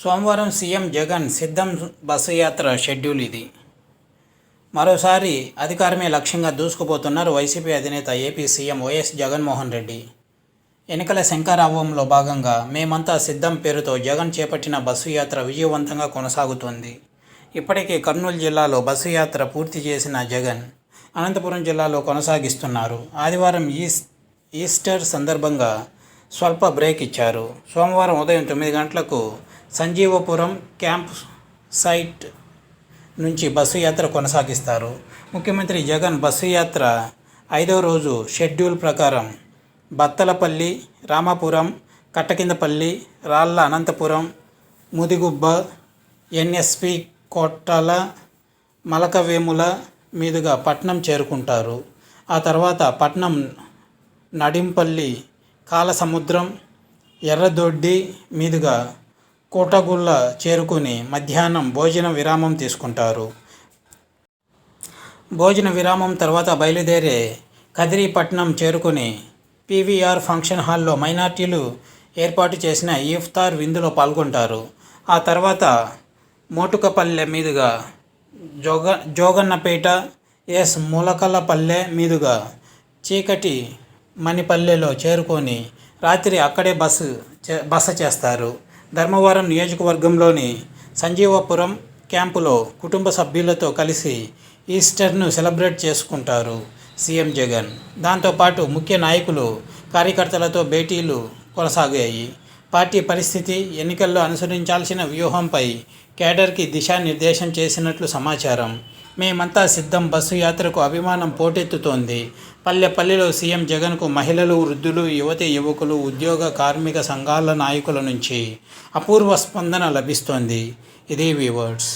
సోమవారం సీఎం జగన్ సిద్ధం బస్సు యాత్ర షెడ్యూల్ ఇది. మరోసారి అధికారమే లక్ష్యంగా దూసుకుపోతున్నారు వైసీపీ అధినేత AP CM YS Jaganmohan Reddy. ఎన్నికల శంఖారావంలో భాగంగా మేమంతా సిద్ధం పేరుతో జగన్ చేపట్టిన బస్సు యాత్ర విజయవంతంగా కొనసాగుతోంది. ఇప్పటికే కర్నూలు జిల్లాలో బస్సు యాత్ర పూర్తి చేసిన జగన్ అనంతపురం జిల్లాలో కొనసాగిస్తున్నారు. ఆదివారం ఈస్టర్ సందర్భంగా స్వల్ప బ్రేక్ ఇచ్చారు. సోమవారం ఉదయం 9 గంటలకు సంజీవపురం క్యాంప్ సైట్ నుంచి బస్సు యాత్ర కొనసాగిస్తారు. ముఖ్యమంత్రి జగన్ బస్సు యాత్ర 5వ రోజు షెడ్యూల్ ప్రకారం బత్తలపల్లి, రామాపురం, కట్టకిందపల్లి, రాళ్ల అనంతపురం, ముదిగుబ్బ, ఎన్ఎస్పి కోట్టాల, మలకవేముల మీదుగా పట్నం చేరుకుంటారు. ఆ తర్వాత పట్నం నడింపల్లి, కాలసముద్రం, ఎర్రదొడ్డి మీదుగా కోటగుళ్ళ చేరుకుని మధ్యాహ్నం భోజన విరామం తీసుకుంటారు. భోజన విరామం తర్వాత బయలుదేరే కదిరిపట్నం చేరుకుని పీవీఆర్ ఫంక్షన్ హాల్లో మైనార్టీలు ఏర్పాటు చేసిన ఇఫ్తార్ విందులో పాల్గొంటారు. ఆ తర్వాత మోటుకపల్లె మీదుగా జోగన్నపేట, మూలకలపల్లె మీదుగా చీకటి మణిపల్లెలో చేరుకొని రాత్రి అక్కడే బస చేస్తారు. ధర్మవరం నియోజకవర్గంలోని సంజీవపురం క్యాంపులో కుటుంబ సభ్యులతో కలిసి ఈస్టర్ను సెలబ్రేట్ చేసుకుంటారు సీఎం జగన్. దాంతోపాటు ముఖ్య నాయకులు, కార్యకర్తలతో భేటీలు కొనసాగాయి. పార్టీ పరిస్థితి, ఎన్నికల్లో అనుసరించాల్సిన వ్యూహంపై కేడర్కి దిశానిర్దేశం చేసినట్లు సమాచారం. మేమంతా సిద్ధం బస్సు యాత్రకు అభిమానం పోటెత్తుతోంది. పల్లెపల్లెలో సీఎం జగన్కు మహిళలు, వృద్ధులు, యువతీ యువకులు, ఉద్యోగ కార్మిక సంఘాల నాయకుల నుంచి అపూర్వ స్పందన లభిస్తోంది. ఇది వ్యూవర్స్.